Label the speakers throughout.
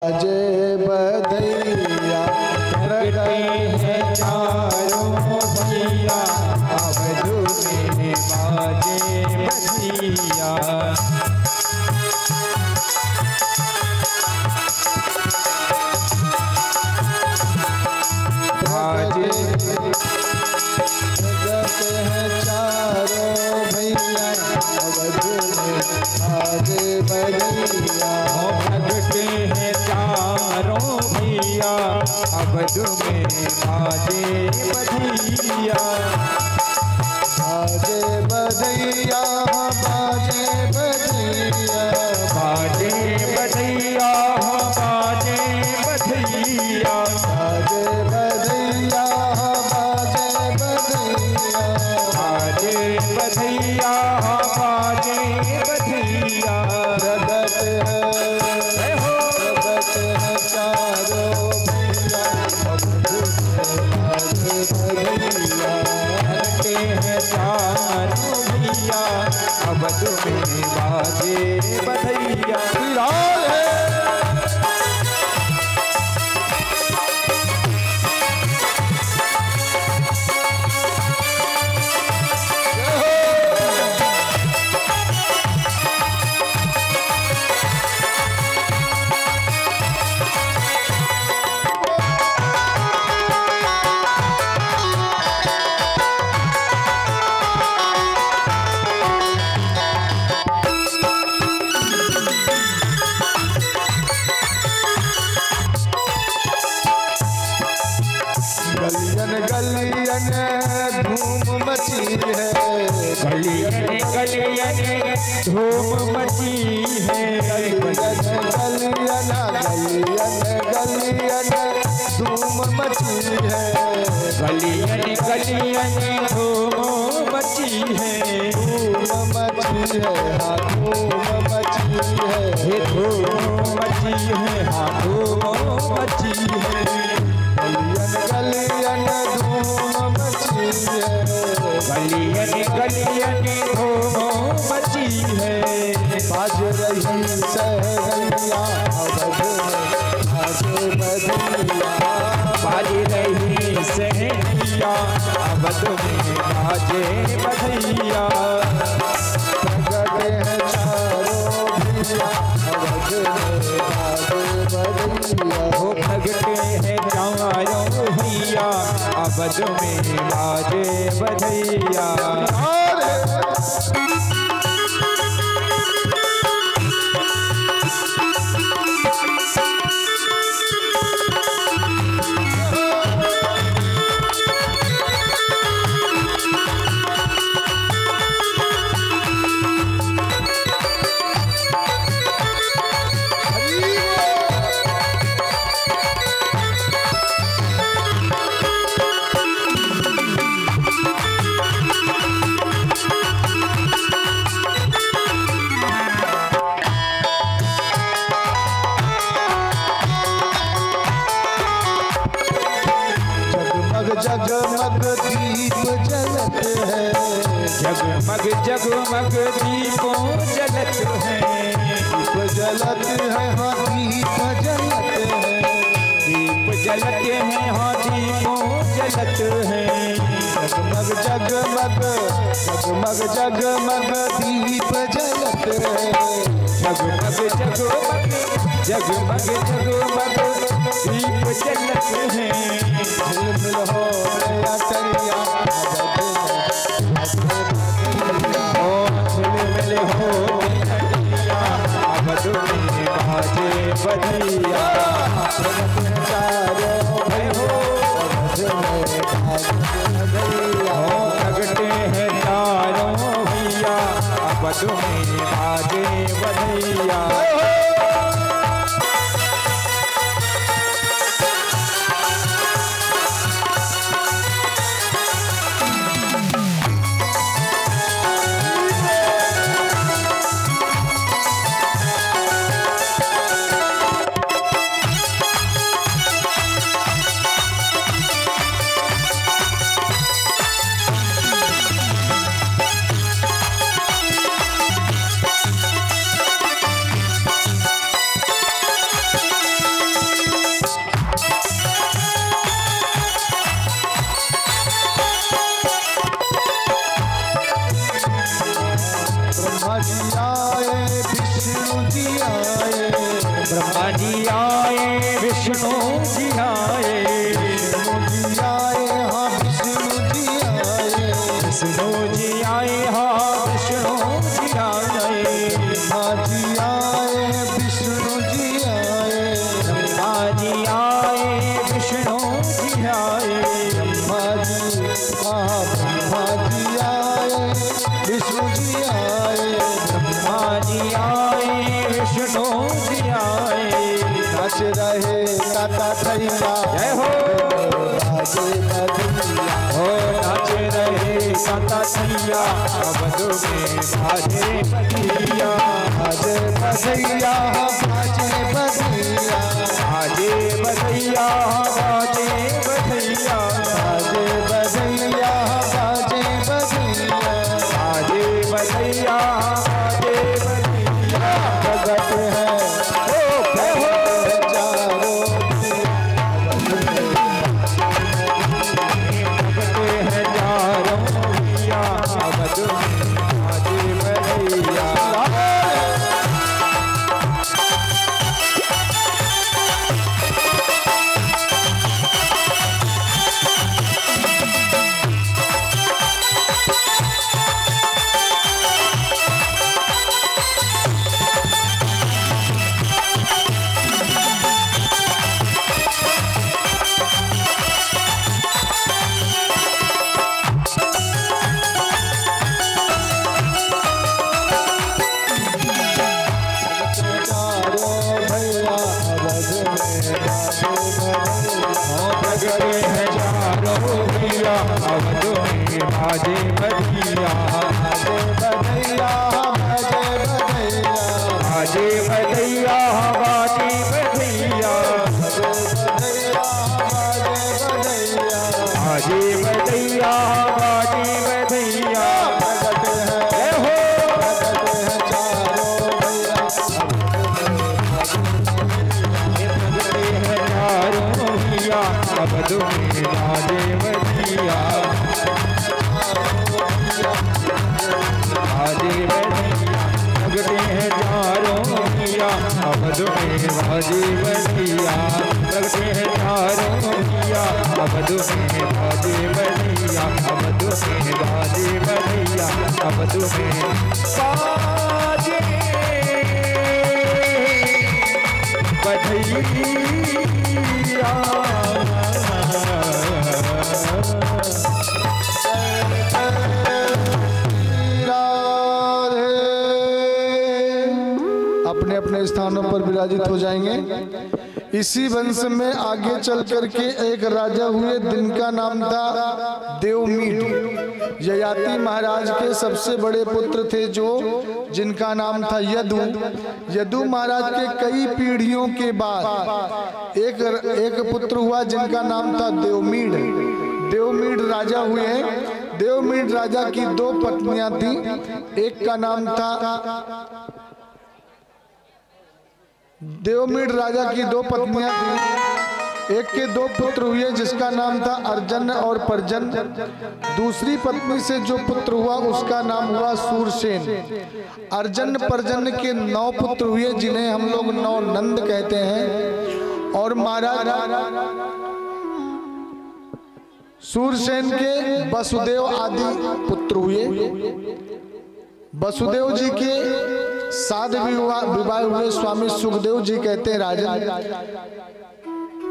Speaker 1: जय बधैया
Speaker 2: प्रगटे हैं चारों भैया, अवधू में बाजे बधिया।
Speaker 1: प्रगटे हैं चारों भैया, अवधू में बाजे बधैया।
Speaker 2: प्रगटे हैं चारों भैया, अवधू में बाजे बधिया।
Speaker 1: बाजे बधैया बाजे बधैया,
Speaker 2: बाजे बधिया बाजे बधिया।
Speaker 1: बाजे बधैया बाजे बधैया,
Speaker 2: बाजे बधिया बाजे बधिया।
Speaker 1: प्रगट है चारों भैया, अवधू में बाजे बधैया।
Speaker 2: प्रगटे हैं चारों भैया, अवधू में बाजे बधिया।
Speaker 1: लाल है गलियन गलियन धूम मची है,
Speaker 2: गलियन गलियन धूम मची है।
Speaker 1: गलियन गलियन गलियन धूम मची है।
Speaker 2: गलियन गलियन धूम मची है।
Speaker 1: धूम मची है, हाँ धूम मची है।
Speaker 2: हे धूम मची है, हाँ धूम मची है।
Speaker 1: गलियन गलियन धूम मची है।
Speaker 2: गलियन गलियन धूम मची है।
Speaker 1: बाज रही सहरिया अवध में बाजे बधिया।
Speaker 2: बाज रही सहरिया अवध में बाजे बधिया।
Speaker 1: प्रगटे हैं चारों भैया, अवध में बाजे बधिया।
Speaker 2: हो प्रगटे हैं चारों भैया, अवध में बाजे बधिया।
Speaker 1: जगमग दीप जलत है,
Speaker 2: जगमग जगमग दीपों जलत है।
Speaker 1: दीप जलत है, हाँ दीप जलत है।
Speaker 2: दीप जलत है, हाँ दीपों जलत है।
Speaker 1: जगमग जगमग जगमग जगमग दीप जलत है।
Speaker 2: जगमग जगमग जगमग जगमग दीप जलत है।
Speaker 1: झिलमिल हो गया करिया
Speaker 2: झिलमिल हो अवध में बाजे बधिया।
Speaker 1: चारों भयो अवध में बाजे बधिया।
Speaker 2: प्रगटे हैं चारों भैया, अवध में बाजे बधिया। जी आए विष्णु जी आए,
Speaker 1: आए हाँ विष्णु जी आए,
Speaker 2: विष्णु जी आए हाँ विष्णु जी आए,
Speaker 1: ब्रह्मा जी आए विष्णु जी आए,
Speaker 2: ब्रह्मा जी आए विष्णु जी आए,
Speaker 1: ब्रह्मा जी आए विष्णु जी आए,
Speaker 2: ब्रह्मा जी आए विष्णु जी आए।
Speaker 1: नाच रहे ताता थैया
Speaker 2: जय हो,
Speaker 1: बाजे बजैया,
Speaker 2: हो नाच रहे कांता सैया, अवध में बाजे बजैया,
Speaker 1: बाजे बजैया बाजे बजैया,
Speaker 2: बाजे बजैया, बाजे बजैया,
Speaker 1: बाजे बजैया बाजे बजैया,
Speaker 2: बाजे बजैया, बाजे बजैया।
Speaker 1: जगत है
Speaker 2: हो जय हो,
Speaker 1: चारों
Speaker 2: भगते हैं चारों भैया, अवध में बाजे बजैया।
Speaker 1: बाजे बजैया बाजे बजैया
Speaker 2: बाजे बजैया, बाजे बजैया, बाजे बजैया, बाजे बजैया। जय हो, भगते हैं चारों भैया, अवध में बाजे बजैया, बाजे बजैया। भगते हैं चारों भैया, अवध में बाजे बजैया, भगते हैं चारों भैया, अवध में बाजे बजैया, अवध में बाजे बजैया, अवध में बाजे बजैया।
Speaker 1: अपने अपने स्थानों पर विराजित हो जाएंगे। इसी वंश में आगे चल करके एक राजा हुए जिनका नाम था देवमीढ़। ययाति महाराज के सबसे बड़े पुत्र थे जिनका नाम था यदु। यदु महाराज के कई पीढ़ियों के बाद एक पुत्र हुआ जिनका नाम था देवमीढ़। देवमीढ़ राजा हुए। देवमीढ़ राजा की दो पत्नियां थी। एक का नाम था देवमीढ़ राजा की दो पत्नियां थी। एक के दो पुत्र हुए जिसका नाम था अर्जन और परजन। दूसरी पत्नी से जो पुत्र हुआ उसका नाम हुआ सूरसेन। अर्जन परजन के 9 पुत्र हुए जिन्हें हम लोग 9 नंद कहते हैं। और महाराज सूरसेन के वसुदेव आदि पुत्र हुए। वसुदेव जी के 7 विवाह हुए। स्वामी सुखदेव जी कहते हैं राजन।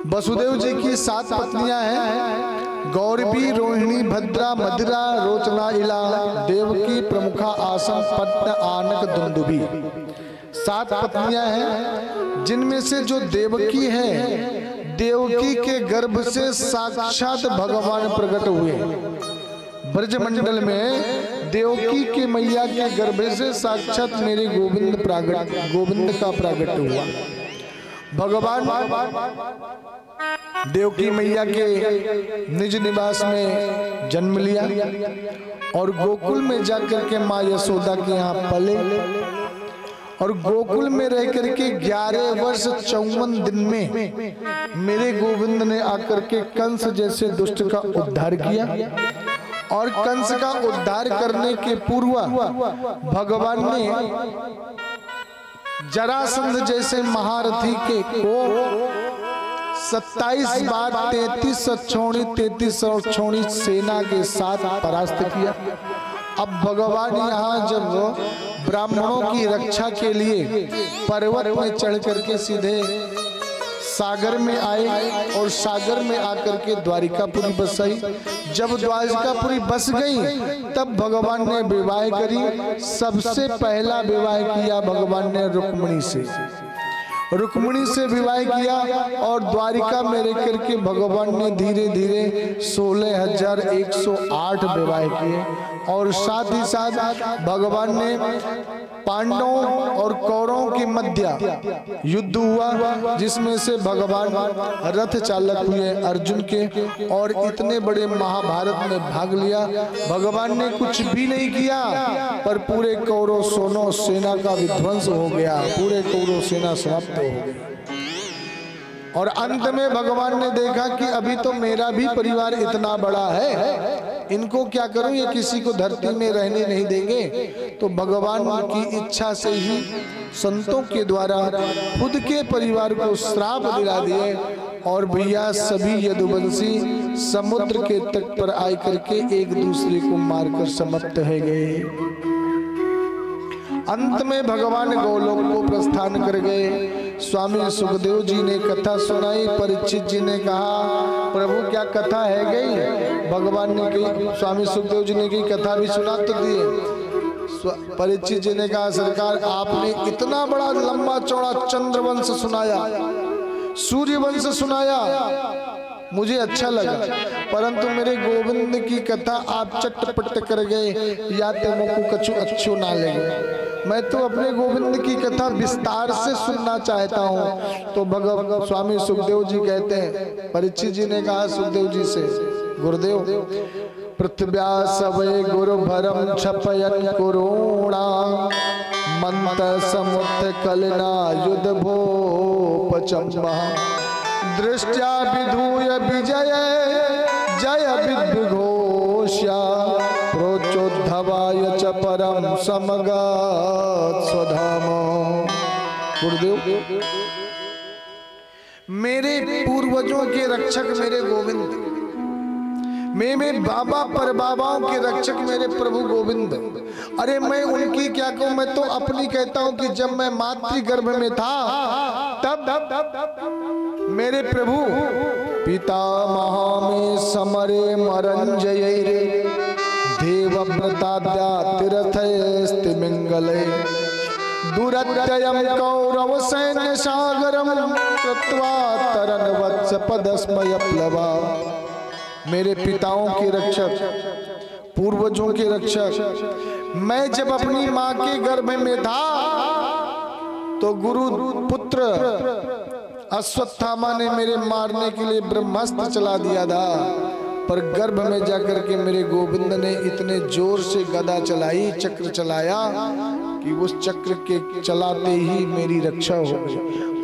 Speaker 1: वसुदेव जी की 7 पत्नियां हैं। गौरवी, रोहिणी, भद्रा, मदिरा, रोचना, इला, देवकी, प्रमुखा, आसन, पट्ट, आनक, दुंदुभी। 7 पत्नियां हैं जिनमें से जो देवकी है, देवकी के गर्भ से साक्षात भगवान प्रकट हुए। ब्रजमंडल में देवकी के मैया के गर्भ से साक्षात मेरे गोविंद का प्रागट हुआ। भगवान देवकी मैया के निज निवास में जन्म लिया और गोकुल में जाकर के माँ यशोदा के यहाँ पले। और गोकुल में रह करके 11 वर्ष 54 दिन में मेरे गोविंद ने आकर के कंस जैसे दुष्ट का उद्धार किया। और कंस का उद्धार करने के पूर्व भगवान ने जरासंध जैसे महारथी के को 27 बार 33 छोड़ी सेना के साथ परास्त किया। अब भगवान यहाँ जब ब्राह्मणों की रक्षा के लिए पर्वत में चढ़ करके सीधे सागर में आए और सागर में आकर के द्वारिकापुरी बसाई। जब द्वारिकापुरी बस गई तब भगवान ने विवाह करी। सबसे पहला विवाह किया भगवान ने रुक्मिणी से विवाह किया और द्वारिका में रह करके भगवान ने धीरे धीरे 16,108 विवाह किए। और साथ ही साथ भगवान ने पांडवों और कौरवों के मध्य युद्ध हुआ, जिसमें से भगवान रथ चालक हुए अर्जुन के, और इतने बड़े महाभारत में भाग लिया। भगवान ने कुछ भी नहीं किया पर पूरे कौरव सोनो सेना का विध्वंस हो गया, पूरे कौरव सेना समाप्त हो गई। और अंत में भगवान ने देखा कि अभी तो मेरा भी परिवार इतना बड़ा है, इनको क्या करूं, ये किसी को धरती में रहने नहीं देंगे। तो भगवान की इच्छा से ही संतों के द्वारा खुद के परिवार को श्राप दिला दिए और भैया सभी यदुवंशी समुद्र के तट पर आए करके एक दूसरे को मारकर समाप्त हो गए। अंत में भगवान गोलोक को प्रस्थान कर गए। स्वामी सुखदेव जी ने कथा सुनाई। परीक्षित जी ने कहा प्रभु क्या कथा है गई? भगवान ने कही, स्वामी सुखदेव जी ने कही कथा भी सुना तो दिए। परीक्षित जी ने कहा सरकार आपने इतना बड़ा लंबा चौड़ा चंद्रवंश सुनाया, सूर्यवंश सुनाया, मुझे अच्छा लगा, परंतु मेरे गोविंद की कथा आप चटपट कर गए, या तो मुझको कछु अच्छो ना लगे। मैं तो अपने गोविंद की कथा विस्तार से सुनना चाहता हूँ। तो भगवान स्वामी सुखदेव जी कहते हैं, परीक्षित जी ने कहा सुखदेव जी से, गुरुदेव पृथ्व्या सवै गुरु भरम छपयन कुरुणा मंत समुद्र कलना युद्ध भोपचम्बा दृष्टया विधूय विजय जय विद्घोष्या प्रोचोद्धवाय च परम समगात् स्वधाम। गुरुदेव मेरे पूर्वजों के रक्षक मेरे गोविंद, मेरे बाबा पर बाबाओं के रक्षक मेरे प्रभु गोविंद। अरे मैं उनकी क्या कहूं, मैं तो अपनी कहता हूं कि जब मैं मातृगर्भ में था तब मेरे प्रभु पितामह में समरे मरंजय रे देवव्रताद्या तीर्थस्ति मंगले दुरत्ययं कौरव सैन्य सागरम कृत्वा तरन वत्स पदस्मय प्लवा। मेरे पिताओं के रक्षक, पूर्वजों के रक्षक, मैं जब अपनी माँ के गर्भ में था तो गुरु पुत्र अश्वत्थामा ने मेरे मारने के लिए ब्रह्मास्त्र चला दिया था, पर गर्भ में जाकर के मेरे गोविंद ने इतने जोर से गदा चलाई, चक्र चलाया कि उस चक्र के चलाते ही मेरी रक्षा हो गई।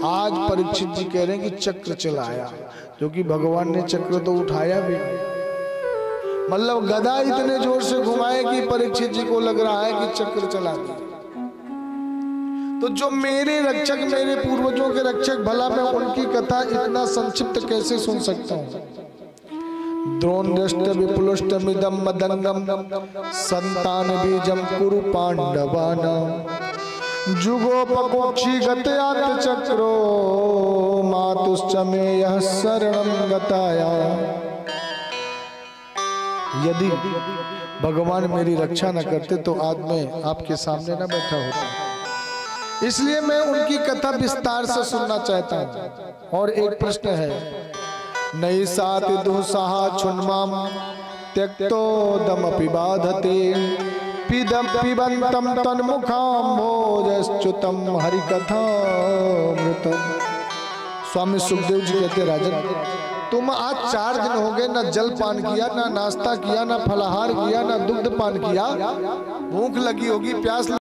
Speaker 1: आज परीक्षित जी कह रहे हैं कि चक्र चलाया, क्योंकि भगवान ने चक्र तो उठाया भी, मतलब गदा इतने जोर से घुमाए कि परीक्षित जी को लग रहा है कि चक्र चला दिया। तो जो मेरे रक्षक, मेरे पूर्वजों के रक्षक, भला मैं उनकी कथा इतना संक्षिप्त कैसे सुन सकता हूँ? द्रोणदृष्ट विपुलुष्टमिदं मदंगम संतान बीजम कुरु पांडवानां जुगोपकोक्षी गतयात चक्रो मातुश्च मे यः शरणं गताया। यदि भगवान मेरी रक्षा न करते तो आज मैं आपके सामने न बैठा होता। इसलिए मैं उनकी कथा विस्तार से सुनना चाहता हूँ। और एक प्रश्न है, नई सात दुस्साह छुन्माम त्यक्तोदमपि बाधते पिबंतम तन्मुखाम भोजश्च्युतम हरिकथामृतम। स्वामी सुखदेव जी कहते राजन, तुम आज 4 दिन हो गए, ना जल पान किया, ना नाश्ता किया, ना फलाहार किया, ना दुग्ध पान किया। भूख लगी होगी, प्यास